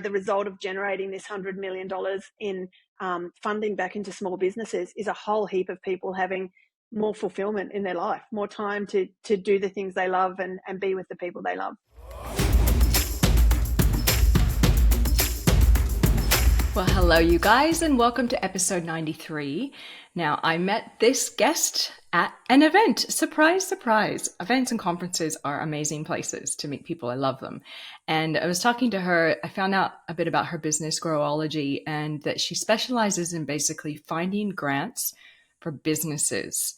The result of generating this $100 million in funding back into small businesses is a whole heap of people having more fulfillment in their life, more time to do the things they love and be with the people they love. Well, hello, you guys, and welcome to episode 93. Now, I met this guest at an event. Surprise, surprise. Events and conferences are amazing places to meet people. I love them. And I was talking to her. I found out a bit about her business, Growology, and that she specializes in basically finding grants for businesses.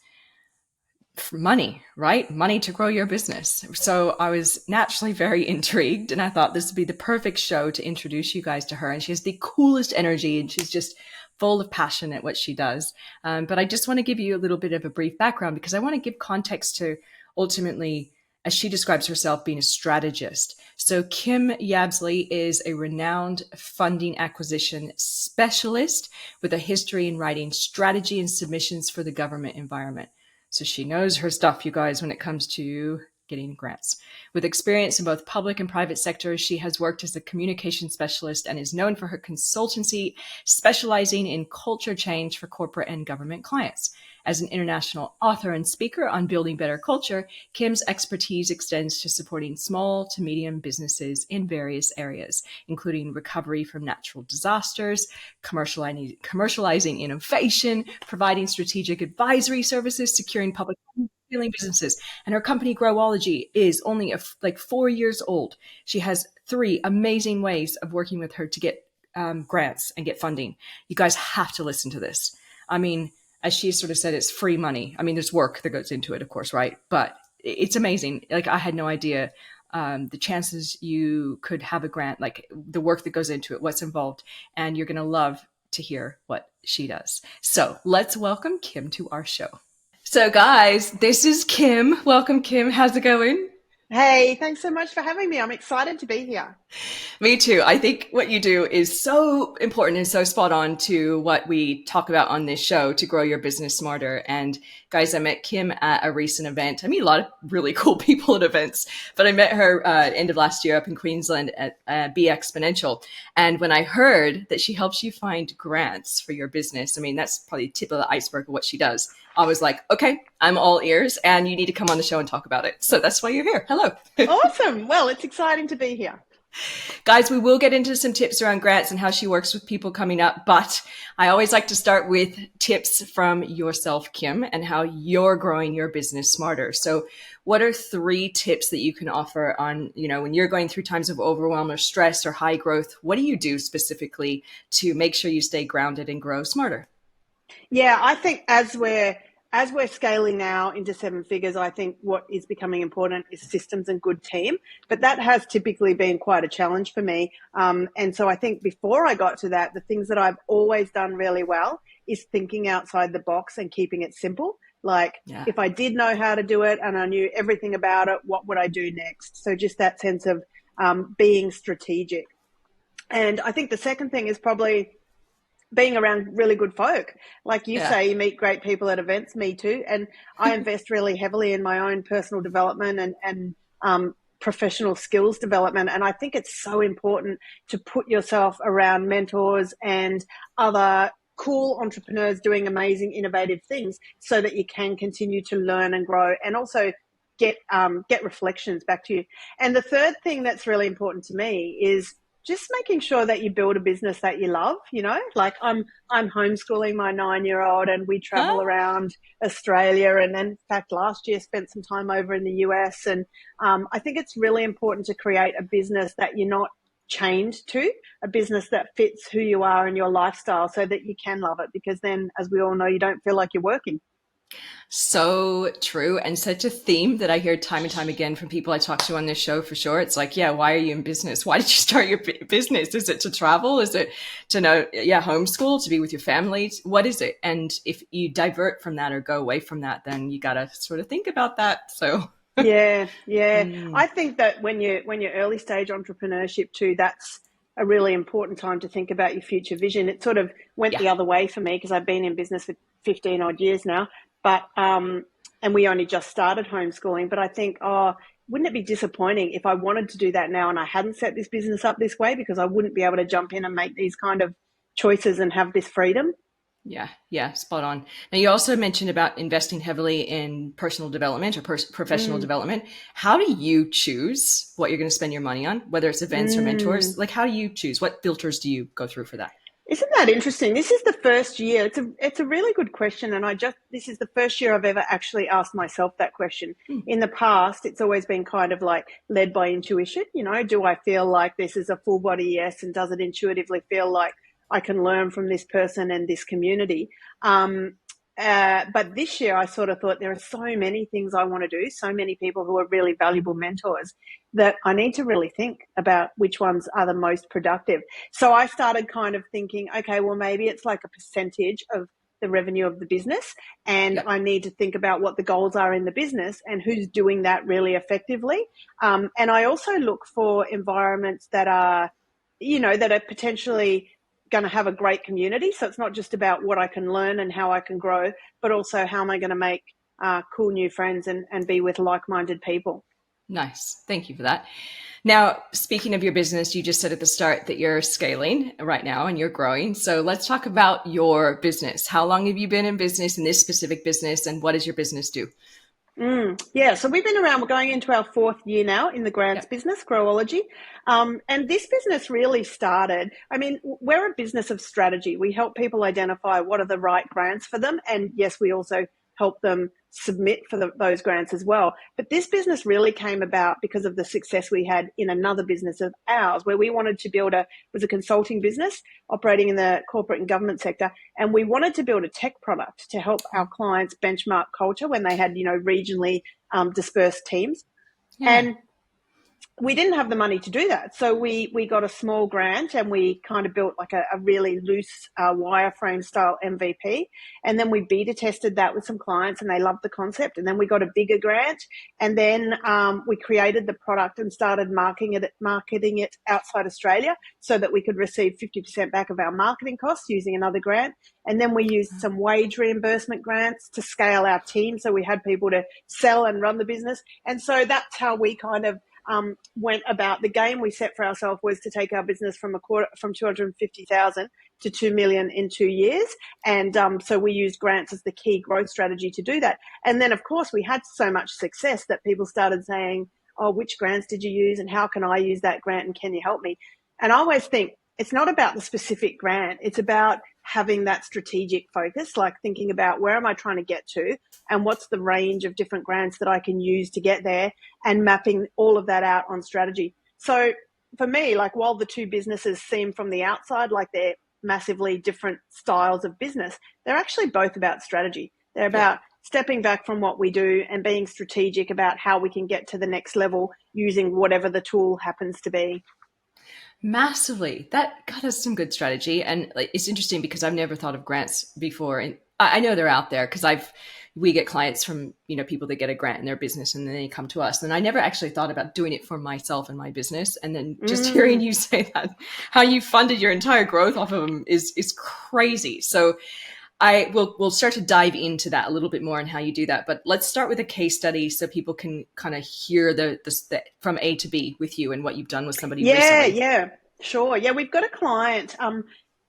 For money, right? Money to grow your business. So I was naturally very intrigued, and I thought this would be the perfect show to introduce you guys to her. And she has the coolest energy, and she's just full of passion at what she does. But I just want to give you a little bit of a brief background because I want to give context to ultimately, as she describes herself, being a strategist. So Kim Yabsley is a renowned funding acquisition specialist with a history in writing strategy and submissions for the government environment. So she knows her stuff, you guys, when it comes to getting grants. With experience in both public and private sectors, she has worked as a communication specialist and is known for her consultancy, specializing in culture change for corporate and government clients. As an international author and speaker on building better culture, Kim's expertise extends to supporting small to medium businesses in various areas, including recovery from natural disasters, commercializing innovation, providing strategic advisory services, securing public scaling businesses. And her company Growology is only 4 years old. She has 3 amazing ways of working with her to get grants and get funding. You guys have to listen to this. I mean, as she sort of said, it's free money. I mean, there's work that goes into it, of course, right? But it's amazing. Like, I had no idea the chances you could have a grant, like the work that goes into it, what's involved, and you're going to love to hear what she does. So let's welcome Kim to our show. So guys, this is Kim. Welcome, Kim. How's it going? Hey, thanks so much for having me. I'm excited to be here. Me too. I think what you do is so important and so spot on to what we talk about on this show to grow your business smarter. And guys, I met Kim at a recent event. I meet a lot of really cool people at events, but I met her end of last year up in Queensland at Be Exponential. And when I heard that she helps you find grants for your business, I mean, that's probably the tip of the iceberg of what she does. I was like, okay, I'm all ears and you need to come on the show and talk about it. So that's why you're here. Hello. Awesome. Well, it's exciting to be here. Guys, we will get into some tips around grants and how she works with people coming up, but I always like to start with tips from yourself, Kim, and how you're growing your business smarter. So what are 3 tips that you can offer on, when you're going through times of overwhelm or stress or high growth? What do you do specifically to make sure you stay grounded and grow smarter? Yeah, I think as we're scaling now into 7 figures, I think what is becoming important is systems and good team. But that has typically been quite a challenge for me. And so I think before I got to that, the things that I've always done really well is thinking outside the box and keeping it simple. Like, if I did know how to do it and I knew everything about it, what would I do next? So just that sense of being strategic. And I think the second thing is probably being around really good folk. Like you say, you meet great people at events, me too. And I invest really heavily in my own personal development and professional skills development. And I think it's so important to put yourself around mentors and other cool entrepreneurs doing amazing, innovative things so that you can continue to learn and grow and also get reflections back to you. And the third thing that's really important to me is just making sure that you build a business that you love, like I'm homeschooling my 9-year-old and we travel around Australia. And then, in fact, last year spent some time over in the US. And I think it's really important to create a business that you're not chained to, a business that fits who you are and your lifestyle so that you can love it. Because then, as we all know, you don't feel like you're working. So true. And such a theme that I hear time and time again from people I talk to on this show for sure. It's like, why are you in business? Why did you start your business? Is it to travel? Is it to homeschool, to be with your family? What is it? And if you divert from that or go away from that, then you got to sort of think about that. So yeah. I think that when you're early stage entrepreneurship too, that's a really important time to think about your future vision. It sort of went the other way for me because I've been in business for 15 odd years now. But and we only just started homeschooling. But I think, wouldn't it be disappointing if I wanted to do that now and I hadn't set this business up this way, because I wouldn't be able to jump in and make these kind of choices and have this freedom. Yeah, spot on. Now, you also mentioned about investing heavily in personal development or professional development. How do you choose what you're going to spend your money on, whether it's events or mentors? Like, how do you choose? What filters do you go through for that? Isn't that interesting? This is the first year. It's a really good question, and this is the first year I've ever actually asked myself that question. In the past, it's always been kind of like led by intuition. Do I feel like this is a full body yes, and does it intuitively feel like I can learn from this person and this community? But this year, I sort of thought there are so many things I want to do, so many people who are really valuable mentors, that I need to really think about which ones are the most productive. So I started kind of thinking, okay, well, maybe it's like a percentage of the revenue of the business, and I need to think about what the goals are in the business and who's doing that really effectively. And I also look for environments that are, that are potentially going to have a great community. So it's not just about what I can learn and how I can grow, but also how am I going to make cool new friends and be with like-minded people. Nice. Thank you for that. Now, speaking of your business, you just said at the start that you're scaling right now and you're growing. So let's talk about your business. How long have you been in business, in this specific business, and what does your business do? Yeah, so we've been around, we're going into our 4th year now in the grants business, Growology. And this business really started, we're a business of strategy. We help people identify what are the right grants for them. And yes, we also help them submit for those grants as well. But this business really came about because of the success we had in another business of ours, where we wanted to build was a consulting business operating in the corporate and government sector. And we wanted to build a tech product to help our clients benchmark culture when they had, regionally dispersed teams. Yeah. And we didn't have the money to do that. So we got a small grant, and we kind of built like a really loose wireframe style MVP. And then we beta tested that with some clients, and they loved the concept. And then we got a bigger grant. And then we created the product and started marketing it outside Australia so that we could receive 50% back of our marketing costs using another grant. And then we used some wage reimbursement grants to scale our team. So we had people to sell and run the business. And so that's how we kind of went about. The game we set for ourselves was to take our business from 250,000 to 2 million in 2 years. And so we used grants as the key growth strategy to do that. And then, of course, we had so much success that people started saying, oh, which grants did you use, and how can I use that grant, and can you help me? And I always think it's not about the specific grant. It's about having that strategic focus, like thinking about where am I trying to get to, and what's the range of different grants that I can use to get there, and mapping all of that out on strategy. So for me, like, while the two businesses seem from the outside like they're massively different styles of business, they're actually both about strategy. They're about stepping back from what we do and being strategic about how we can get to the next level using whatever the tool happens to be. Massively. God, that's some good strategy. And it's interesting because I've never thought of grants before. And I know they're out there because we get clients from, people that get a grant in their business and then they come to us. And I never actually thought about doing it for myself and my business. And then just hearing you say that, how you funded your entire growth off of them is crazy. So we'll start to dive into that a little bit more and how you do that. But let's start with a case study so people can kind of hear the from A to B with you and what you've done with somebody recently. Yeah, sure. Yeah, we've got a client.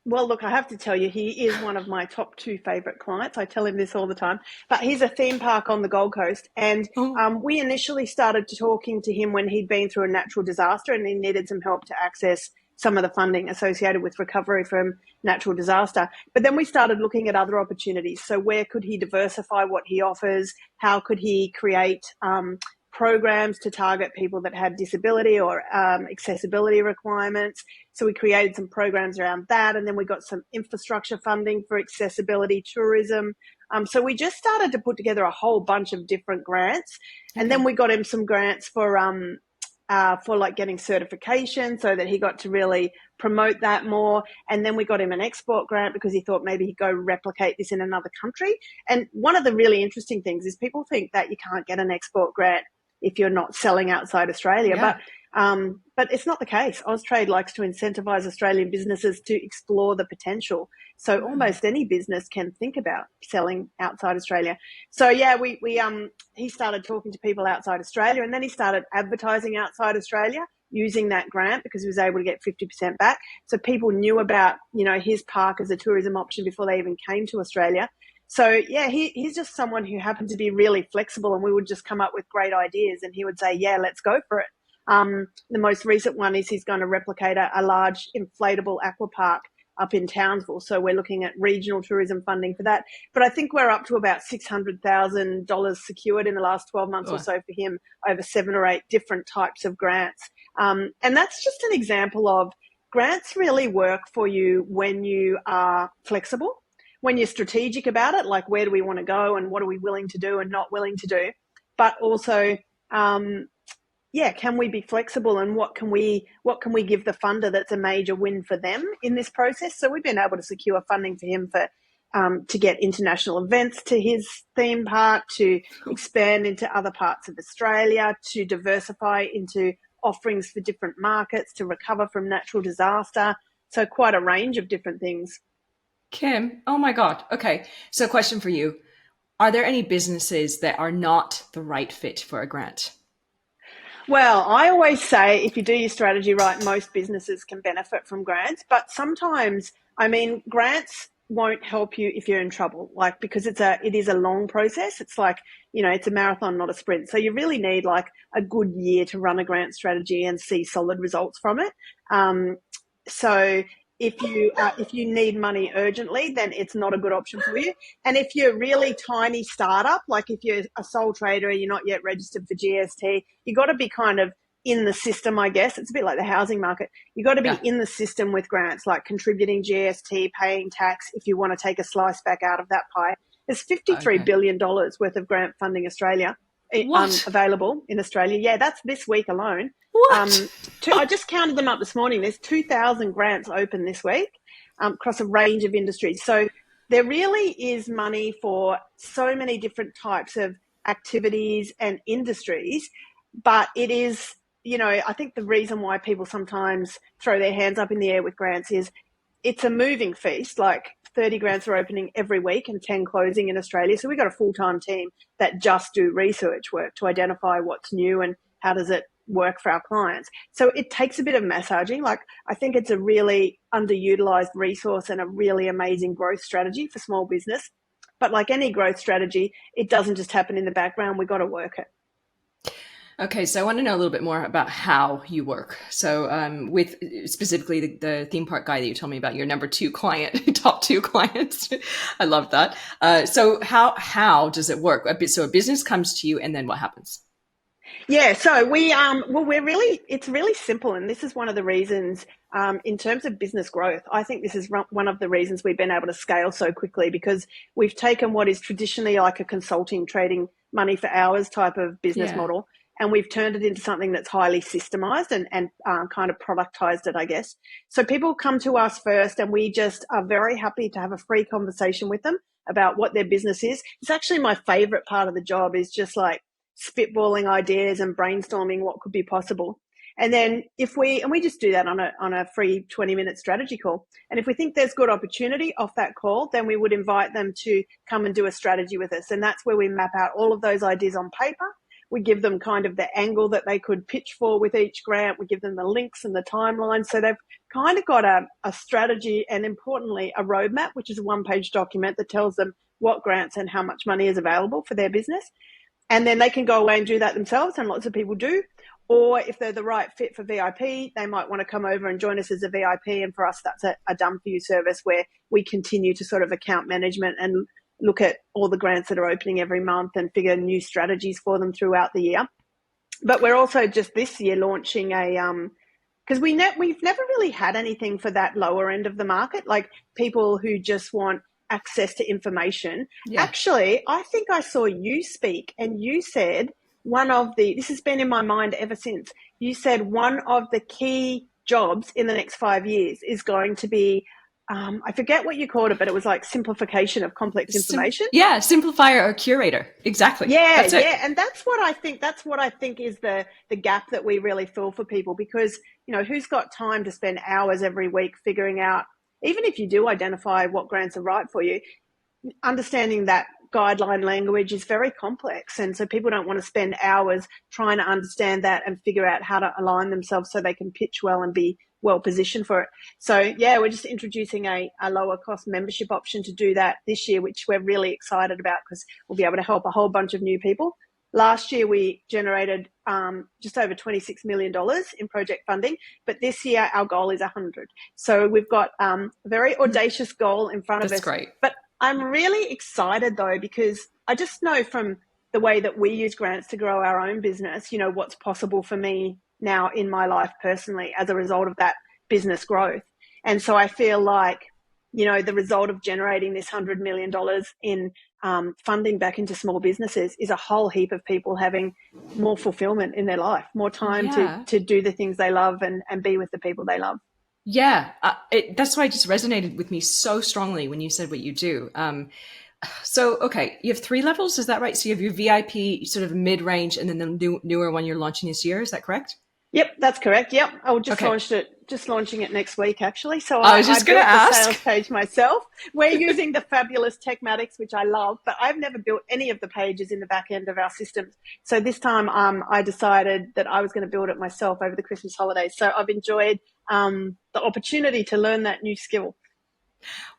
Well, look, I have to tell you, he is one of my top 2 favorite clients. I tell him this all the time. But he's a theme park on the Gold Coast. And we initially started talking to him when he'd been through a natural disaster and he needed some help to access some of the funding associated with recovery from natural disaster. But then we started looking at other opportunities. So where could he diversify what he offers? How could he create programs to target people that had disability or accessibility requirements? So we created some programs around that. And then we got some infrastructure funding for accessibility tourism. So we just started to put together a whole bunch of different grants. And then we got him some grants for like getting certification so that he got to really promote that more. And then we got him an export grant because he thought maybe he'd go replicate this in another country. And one of the really interesting things is people think that you can't get an export grant if you're not selling outside Australia. But But it's not the case. Austrade likes to incentivize Australian businesses to explore the potential. So almost any business can think about selling outside Australia. So yeah, he started talking to people outside Australia, and then he started advertising outside Australia using that grant because he was able to get 50% back. So people knew about, his park as a tourism option before they even came to Australia. So yeah, he's just someone who happened to be really flexible, and we would just come up with great ideas and he would say, yeah, let's go for it. The most recent one is he's going to replicate a large inflatable aqua park up in Townsville. So we're looking at regional tourism funding for that. But I think we're up to about $600,000 secured in the last 12 months or so for him over 7 or 8 different types of grants. And that's just an example of grants really work for you when you are flexible, when you're strategic about it, like where do we want to go and what are we willing to do and not willing to do, but also, can we be flexible and what can we give the funder that's a major win for them in this process? So we've been able to secure funding for him for to get international events to his theme park, to expand into other parts of Australia, to diversify into offerings for different markets, to recover from natural disaster. So quite a range of different things. Kim, oh my God. Okay. So question for you. Are there any businesses that are not the right fit for a grant? Well, I always say if you do your strategy right, most businesses can benefit from grants. But sometimes, grants won't help you if you're in trouble, because it is a long process. It's like, it's a marathon, not a sprint. So you really need a good year to run a grant strategy and see solid results from it. So if you need money urgently, then it's not a good option for you. And if you're a really tiny startup, like if you're a sole trader and you're not yet registered for GST, you got to be kind of in the system, I guess. It's a bit like the housing market. You got to be in the system with grants, like contributing GST, paying tax if you want to take a slice back out of that pie. There's $53 billion worth of grant funding available in Australia. Yeah, that's this week alone. What? I just counted them up this morning. There's 2,000 grants open this week across a range of industries. So there really is money for so many different types of activities and industries, but it is, I think the reason why people sometimes throw their hands up in the air with grants is it's a moving feast. Like 30 grants are opening every week and 10 closing in Australia. So we've got a full-time team that just do research work to identify what's new and how does it work for our clients. So it takes a bit of massaging. I think it's a really underutilized resource and a really amazing growth strategy for small business. But like any growth strategy, it doesn't just happen in the background. We've got to work it. Okay, so I want to know a little bit more about how you work. So with specifically the theme park guy that you told me about, your number 2 client, top 2 clients. I love that. So how does it work? So a business comes to you and then what happens? Yeah, so it's really simple. And this is one of the reasons in terms of business growth, I think this is one of the reasons we've been able to scale so quickly, because we've taken what is traditionally like a consulting, trading money for hours type of business model, and we've turned it into something that's highly systemized and kind of productized it, I guess. So people come to us first and we just are very happy to have a free conversation with them about what their business is. It's actually my favorite part of the job, is just like spitballing ideas and brainstorming what could be possible. And then we just do that on a free 20-minute strategy call. And if we think there's good opportunity off that call, then we would invite them to come and do a strategy with us. And that's where we map out all of those ideas on paper. We give them kind of the angle that they could pitch for with each grant. We give them the links and the timeline. So they've kind of got a strategy and, importantly, a roadmap, which is a 1-page document that tells them what grants and how much money is available for their business. And then they can go away and do that themselves, and lots of people do. Or if they're the right fit for VIP, they might want to come over and join us as a VIP. And for us, that's a done-for-you service where we continue to sort of account management and look at all the grants that are opening every month and figure new strategies for them throughout the year. But we're also just this year launching because we've never really had anything for that lower end of the market, like people who just want access to information. Yeah. Actually, I think I saw you speak and you said this has been in my mind ever since, you said one of the key jobs in the next 5 years is going to be I forget what you called it, but it was like simplification of complex information. Yeah, simplifier or curator. Exactly. Yeah, That's it. yeah, and that's what I think. That's what I think is the gap that we really fill for people, because who's got time to spend hours every week figuring out, even if you do identify what grants are right for you, understanding that guideline language is very complex, and so people don't want to spend hours trying to understand that and figure out how to align themselves so they can pitch well and be well positioned for it. So yeah, we're just introducing a lower cost membership option to do that this year, which we're really excited about because we'll be able to help a whole bunch of new people. Last year we generated just over $26 million in project funding, but this year our goal is 100. So we've got a very audacious goal in front of That's us. great. But I'm really excited though, because I just know from the way that we use grants to grow our own business, what's possible for me now in my life personally as a result of that business growth. And so I feel like, the result of generating this $100 million in funding back into small businesses is a whole heap of people having more fulfillment in their life, more time Yeah. to do the things they love and be with the people they love. Yeah. That's why it just resonated with me so strongly when you said what you do. So, okay, you have 3 levels, is that right? So you have your VIP sort of mid-range and then the newer one you're launching this year. Is that correct? Yep, that's correct. Yep. Okay. Just launching it next week, actually. So I was I just going to built the ask. sales page myself. We're using the fabulous Techmatics, which I love, but I've never built any of the pages in the back end of our systems. So this time I decided that I was going to build it myself over the Christmas holidays. So I've enjoyed the opportunity to learn that new skill.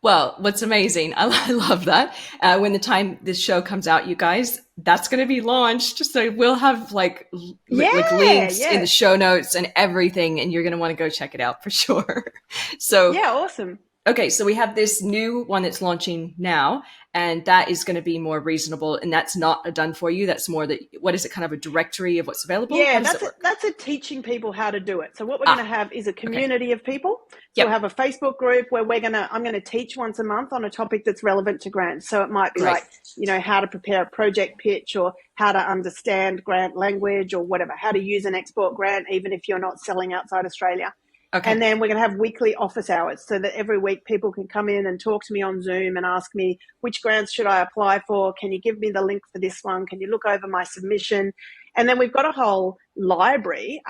Well, what's amazing, I love that. When the time this show comes out, you guys, that's going to be launched. So we'll have like Yeah, links in the yeah. show notes and everything, and you're going to want to go check it out for sure. So Yeah, awesome. okay, so we have this new one that's launching now, and that is going to be more reasonable. And that's not a done for you. That's more that, what is it, kind of a directory of what's available? How Yeah, does it work? that's a teaching people how to do it. So what we're going to Ah, have is a okay. community of people. So we'll Yep. have a Facebook group where I'm going to teach once a month on a topic that's relevant to grants. So it might be Great. like, how to prepare a project pitch, or how to understand grant language, or whatever, how to use an export grant, even if you're not selling outside Australia. Okay. And then we're going to have weekly office hours so that every week people can come in and talk to me on Zoom and ask me, which grants should I apply for? Can you give me the link for this one? Can you look over my submission? And then we've got a whole library,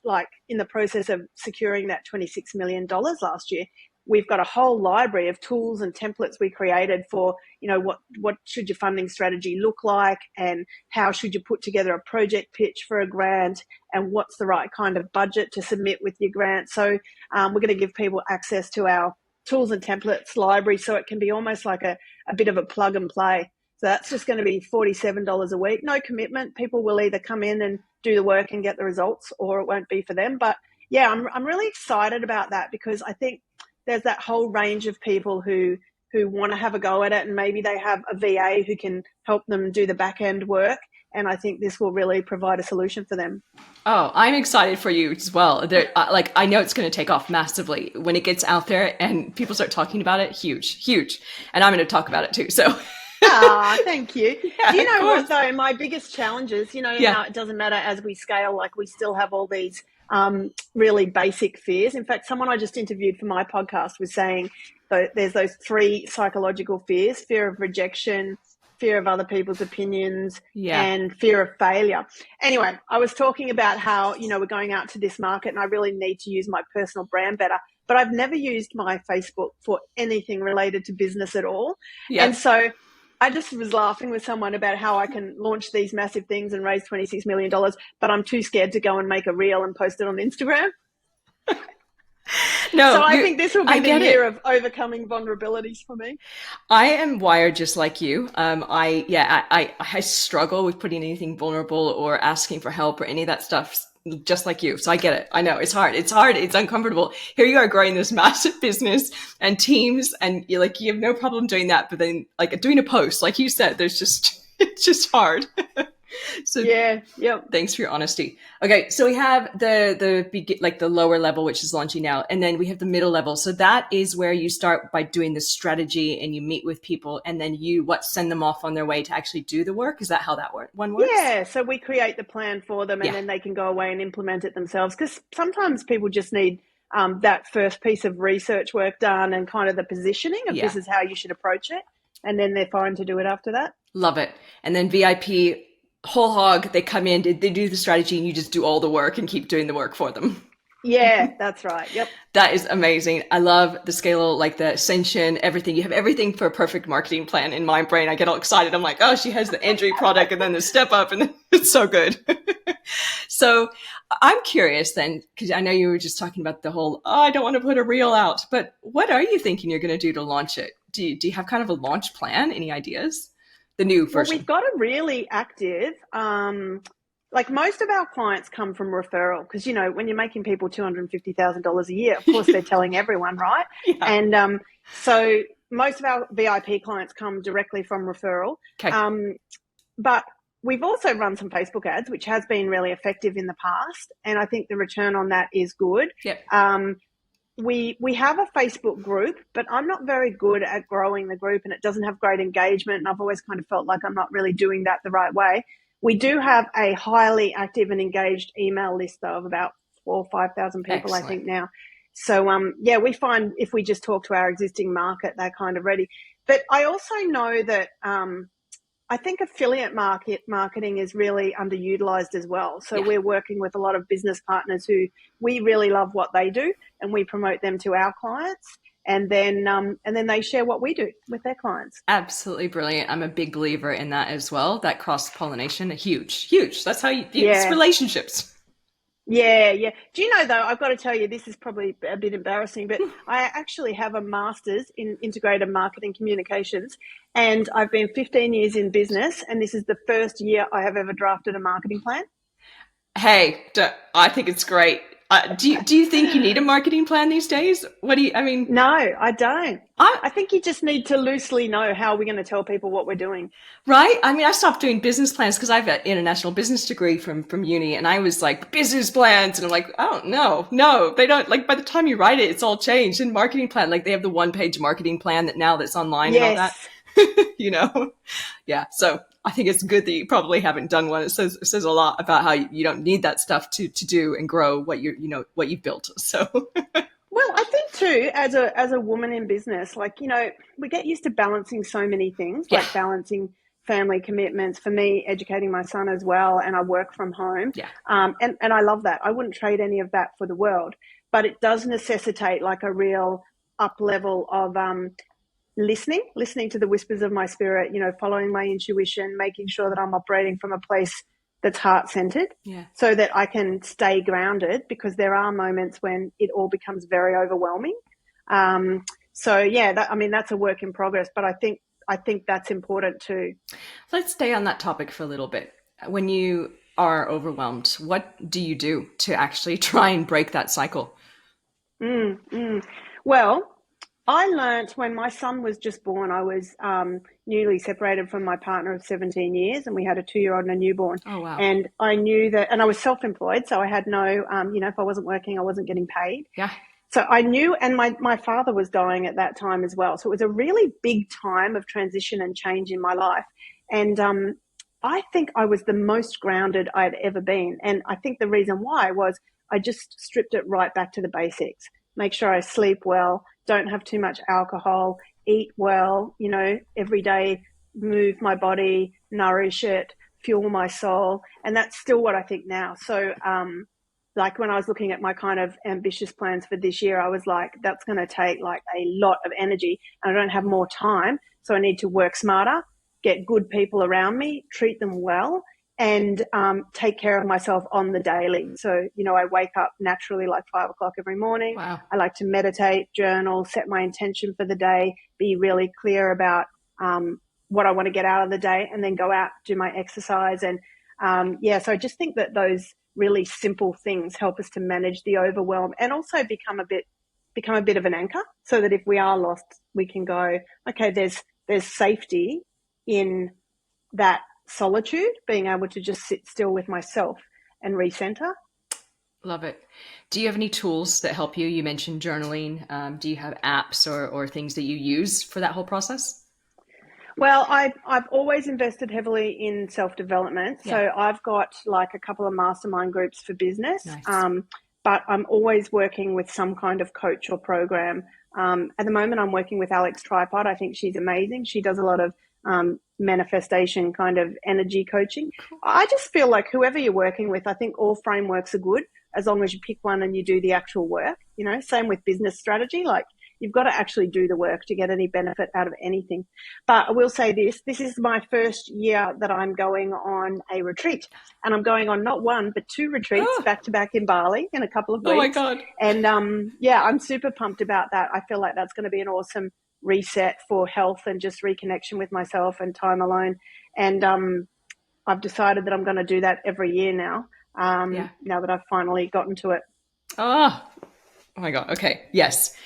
like in the process of securing that $26 million last year. We've got a whole library of tools and templates we created for, what should your funding strategy look like, and how should you put together a project pitch for a grant, and what's the right kind of budget to submit with your grant. So we're going to give people access to our tools and templates library, so it can be almost like a bit of a plug and play. So that's just going to be $47 a week. No commitment. People will either come in and do the work and get the results, or it won't be for them. But yeah, I'm really excited about that, because I think there's that whole range of people who want to have a go at it, and maybe they have a VA who can help them do the back end work. And I think this will really provide a solution for them. Oh, I'm excited for you as well. Like, I know it's going to take off massively when it gets out there and people start talking about it. Huge, huge. And I'm going to talk about it too. So, Ah, thank you. yeah, Do you of know course. what though? My biggest challenges, Yeah. how it doesn't matter as we scale, like we still have all these really basic fears. In fact, someone I just interviewed for my podcast was saying that there's those 3 psychological fears: fear of rejection, fear of other people's opinions, Yeah. and fear of failure. Anyway, I was talking about how, we're going out to this market and I really need to use my personal brand better, but I've never used my Facebook for anything related to business at all. And Yep. so I just was laughing with someone about how I can launch these massive things and raise $26 million, but I'm too scared to go and make a reel and post it on Instagram. So No, I think this will I be the get year it. of overcoming vulnerabilities for me. I am wired just like you. I struggle with putting anything vulnerable or asking for help or any of that stuff, just like you. So I get it. I know it's hard. It's hard. It's uncomfortable. Here you are growing this massive business and teams, and you have no problem doing that. But then, like, doing a post, like you said, there's just it's just hard. So Yeah, yep. thanks for your honesty. Okay, so we have the lower level, which is launching now, and then we have the middle level. So that is where you start by doing the strategy, and you meet with people, and then you send them off on their way to actually do the work. Is that how that one works? Yeah, so we create the plan for them, and Yeah. then they can go away and implement it themselves, because sometimes people just need that first piece of research work done and kind of the positioning of this is how you should approach it. And then they're fine to do it after that. Love it. And then VIP, whole hog, they come in, they do the strategy, and you just do all the work and keep doing the work for them. Yeah, that's right. Yep. That is amazing. I love the scale, like the ascension, everything. You have everything for a perfect marketing plan in my brain. I get all excited. I'm like, oh, she has the entry product and then the step up, and it's so good. So I'm curious then, because I know you were just talking about the whole, oh, I don't want to put a reel out, but what are you thinking you're going to do to launch it? Do you have kind of a launch plan? Any ideas? The new version. Well, we've got a really active, like most of our clients come from referral because, you know, when you're making people $250,000 a year, of course, they're telling everyone, right? Yeah. And so most of our VIP clients come directly from referral. Okay. But we've also run some Facebook ads, which has been really effective in the past. And I think the return on that is good. Yep. We have a Facebook group, but I'm not very good at growing the group and it doesn't have great engagement. And I've always kind of felt like I'm not really doing that the right way. We do have a highly active and engaged email list though, of about 4,000 or 5,000 people, excellent, I think now. So, yeah, we find if we just talk to our existing market, they're kind of ready. But I also know that I think affiliate marketing is really underutilized as well. So we're working with a lot of business partners who we really love what they do and we promote them to our clients. And then they share what we do with their clients. Absolutely brilliant. I'm a big believer in that as well. That cross-pollination, huge. That's how it's relationships. Yeah. Do you know, though, I've got to tell you, this is probably a bit embarrassing, but I actually have a master's in integrated marketing communications, and I've been 15 years in business, and this is the first year I have ever drafted a marketing plan. Hey, I think it's great. Do you think you need a marketing plan these days? No, I don't. I think you just need to loosely know how we're going to tell people what we're doing. Right? I mean, I stopped doing business plans because I have an international business degree from uni, and I was like, business plans, and I'm like, oh, no, they don't. Like, by the time you write it, it's all changed. And marketing plan, like they have the one-page marketing plan that's online and all that. You know? Yeah. So I think it's good that you probably haven't done one. It says a lot about how you don't need that stuff to do and grow what what you've built. So well, I think too, as a woman in business, like, you know, we get used to balancing so many things, like balancing family commitments, for me, educating my son as well, and I work from home. Yeah. And I love that. I wouldn't trade any of that for the world, but it does necessitate like a real up level of listening to the whispers of my spirit, you know, following my intuition, making sure that I'm operating from a place that's heart-centered, so that I can stay grounded, because there are moments when it all becomes very overwhelming. So yeah, that's a work in progress, but I think that's important too. Let's stay on that topic for a little bit. When you are overwhelmed, what do you do to actually try and break that cycle? Well, I learnt when my son was just born, I was newly separated from my partner of 17 years, and we had a 2-year-old and a newborn. Oh, wow. And I knew that, and I was self-employed, so I had no, if I wasn't working, I wasn't getting paid. Yeah. So I knew, and my father was dying at that time as well. So it was a really big time of transition and change in my life. And I think I was the most grounded I'd ever been. And I think the reason why was I just stripped it right back to the basics. Make sure I sleep well, don't have too much alcohol, eat well, you know, every day, move my body, nourish it, fuel my soul. And that's still what I think now. So, like when I was looking at my kind of ambitious plans for this year, I was like, that's going to take like a lot of energy, and I don't have more time. So I need to work smarter, get good people around me, treat them well, and take care of myself on the daily. So, you know, I wake up naturally like 5 o'clock every morning. Wow. I like to meditate, journal, set my intention for the day, be really clear about what I want to get out of the day, and then go out, do my exercise. And so I just think that those really simple things help us to manage the overwhelm, and also become a bit of an anchor, so that if we are lost, we can go, okay, there's safety in that solitude, being able to just sit still with myself and recenter. Love it. Do you have any tools that help you? You mentioned journaling. Do you have apps or things that you use for that whole process? Well, I've always invested heavily in self-development. Yeah. So I've got like a couple of mastermind groups for business. Nice. but I'm always working with some kind of coach or program. At the moment, I'm working with Alex Tripod. I think she's amazing. She does a lot of manifestation kind of energy coaching. Cool. I just feel like whoever you're working with, I think all frameworks are good as long as you pick one and you do the actual work. Same with business strategy. Like, you've got to actually do the work to get any benefit out of anything. But I will say this is my first year that I'm going on a retreat, and I'm going on not one, but 2 retreats back to back in Bali in a couple of weeks. Oh my God. And I'm super pumped about that. I feel like that's going to be an awesome reset for health and just reconnection with myself and time alone. And I've decided that I'm going to do that every year now, now that I've finally gotten to it. Oh my God. Okay. Yes.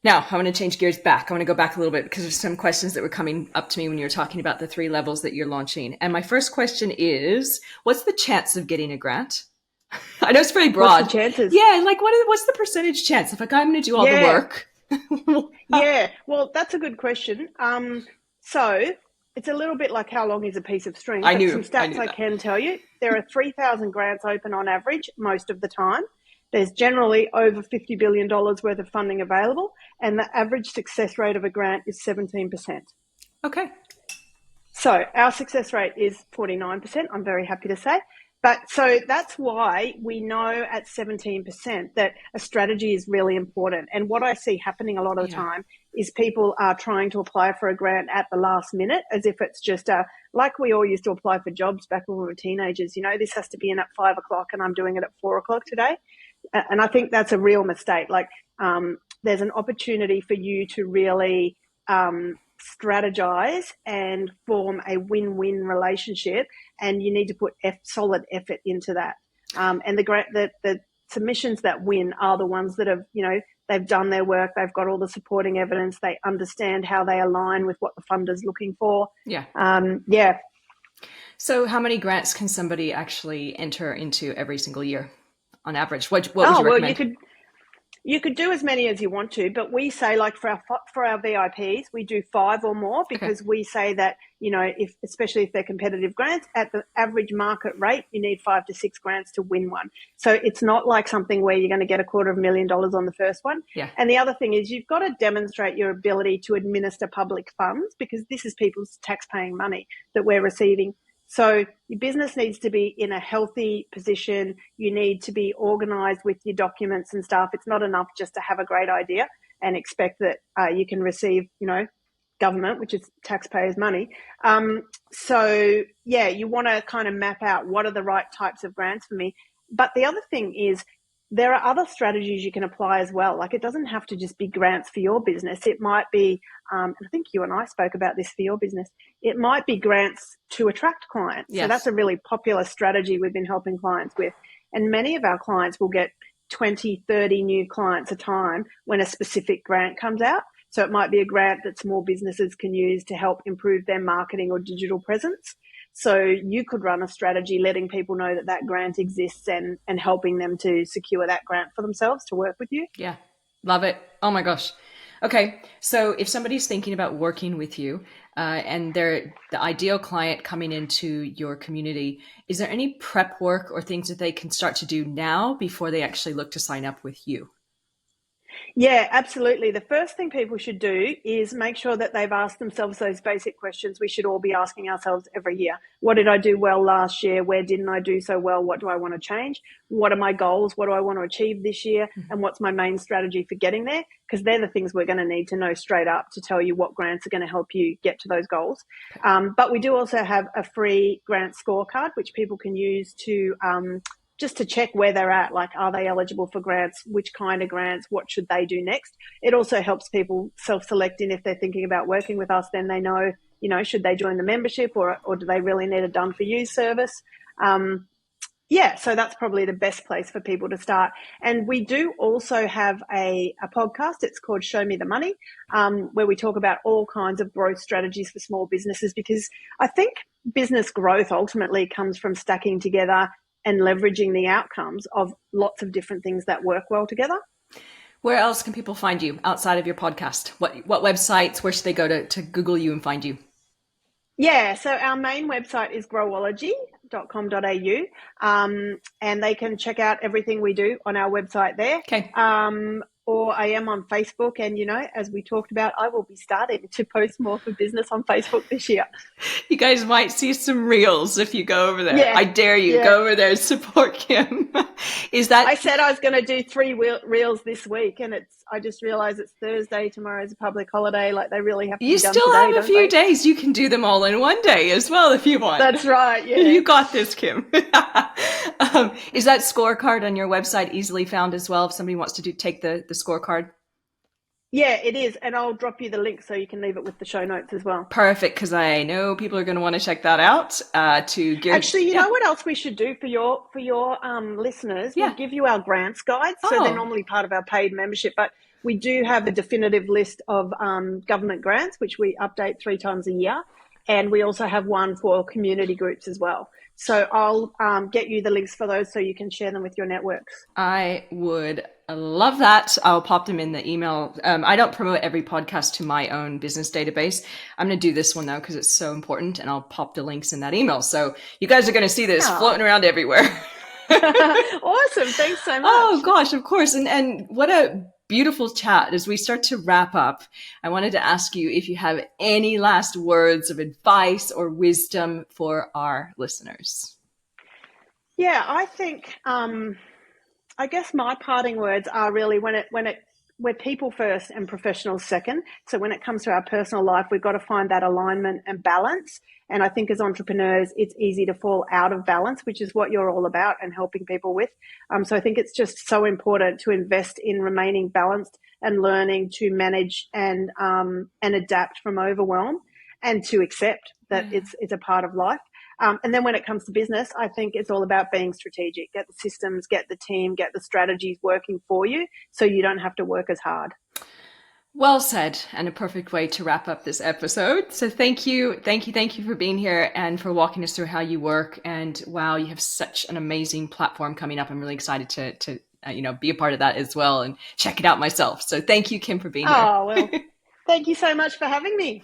Now, I want to change gears back. I want to go back a little bit because there's some questions that were coming up to me when you were talking about the 3 levels that you're launching. And my first question is, what's the chance of getting a grant? I know it's very broad. What's the chances? Yeah, like what's the percentage chance? If I'm going to do all the work. Yeah, well, that's a good question. So it's a little bit like how long is a piece of string. Some stats I can tell you. There are 3,000 grants open on average most of the time. There's generally over $50 billion worth of funding available, and the average success rate of a grant is 17%. Okay. So our success rate is 49%, I'm very happy to say. But so that's why we know at 17% that a strategy is really important. And what I see happening a lot of the time is people are trying to apply for a grant at the last minute, as if it's just like we all used to apply for jobs back when we were teenagers. This has to be in at 5 o'clock and I'm doing it at 4 o'clock today. And I think that's a real mistake. Like, there's an opportunity for you to really strategize and form a win-win relationship, and you need to put solid effort into that. And the submissions that win are the ones that have, they've done their work, they've got all the supporting evidence, they understand how they align with what the funder's looking for. Yeah. So how many grants can somebody actually enter into every single year? On average, what would you recommend? Well, you could do as many as you want to, but we say, like, for our VIPs, we do 5 or more, because we say that, especially if they're competitive grants, at the average market rate, you need 5 to 6 grants to win one. So it's not like something where you're going to get $250,000 on the first one. Yeah. And the other thing is, you've got to demonstrate your ability to administer public funds, because this is people's tax-paying money that we're receiving. So your business needs to be in a healthy position. You need to be organised with your documents and stuff. It's not enough just to have a great idea and expect that you can receive, government, which is taxpayers' money. So you want to kind of map out what are the right types of grants for me. But the other thing is, there are other strategies you can apply as well. Like, it doesn't have to just be grants for your business. It might be, and I think you and I spoke about this for your business, it might be grants to attract clients. Yes. So that's a really popular strategy we've been helping clients with. And many of our clients will get 20, 30 new clients a time when a specific grant comes out. So it might be a grant that small businesses can use to help improve their marketing or digital presence. So you could run a strategy letting people know that that grant exists and helping them to secure that grant for themselves to work with you. Yeah, love it. Oh my gosh. Okay, so if somebody's thinking about working with you and they're the ideal client coming into your community, is there any prep work or things that they can start to do now before they actually look to sign up with you? Yeah, absolutely. The first thing people should do is make sure that they've asked themselves those basic questions we should all be asking ourselves every year. What did I do well last year? Where didn't I do so well? What do I want to change? What are my goals? What do I want to achieve this year? And what's my main strategy for getting there? Because they're the things we're going to need to know straight up to tell you what grants are going to help you get to those goals. But we do also have a free grant scorecard, which people can use to just to check where they're at, like, are they eligible for grants, which kind of grants, what should they do next? It also helps people self-selecting if they're thinking about working with us, then they know, should they join the membership or do they really need a done-for-you service? So that's probably the best place for people to start. And we do also have a podcast. It's called Show Me the Money, where we talk about all kinds of growth strategies for small businesses, because I think business growth ultimately comes from stacking together and leveraging the outcomes of lots of different things that work well together. Where else can people find you outside of your podcast? What websites, where should they go to Google you and find you? Yeah, so our main website is Growology, and they can check out everything we do on our website there. Okay. Or I am on Facebook, and as we talked about, I will be starting to post more for business on Facebook this year. You guys might see some reels if you go over there. Yeah, I dare you, go over there and support Kim. I said I was going to do 3 reels this week, and I just realized it's Thursday. Tomorrow's a public holiday. Like, they really have to be done today. You still have a few days. You can do them all in one day as well if you want. That's right. Yeah. You got this, Kim. Is that scorecard on your website easily found as well if somebody wants to take the scorecard? Yeah, it is. And I'll drop you the link so you can leave it with the show notes as well. Perfect, because I know people are going to want to check that out. Actually, you know what else we should do for your listeners? Yeah. We'll give you our grants guides. So they're normally part of our paid membership, but we do have a definitive list of government grants, which we update 3 times a year. And we also have one for community groups as well. So I'll get you the links for those so you can share them with your networks. I would love that. I'll pop them in the email. I don't promote every podcast to my own business database. I'm going to do this one though, because it's so important, and I'll pop the links in that email. So you guys are going to see this floating around everywhere. Awesome. Thanks so much. Oh gosh, of course. And what a beautiful chat. As we start to wrap up, I wanted to ask you if you have any last words of advice or wisdom for our listeners. Yeah, I think, I guess my parting words are really we're people first and professionals second. So when it comes to our personal life, we've got to find that alignment and balance. And I think as entrepreneurs, it's easy to fall out of balance, which is what you're all about and helping people with. So I think it's just so important to invest in remaining balanced and learning to manage and adapt from overwhelm, and to accept that it's a part of life. And then when it comes to business, I think it's all about being strategic. Get the systems, get the team, get the strategies working for you so you don't have to work as hard. Well said, and a perfect way to wrap up this episode. So thank you for being here and for walking us through how you work. And wow, you have such an amazing platform coming up. I'm really excited to be a part of that as well and check it out myself. So thank you, Kim, for being here. Oh, well, thank you so much for having me.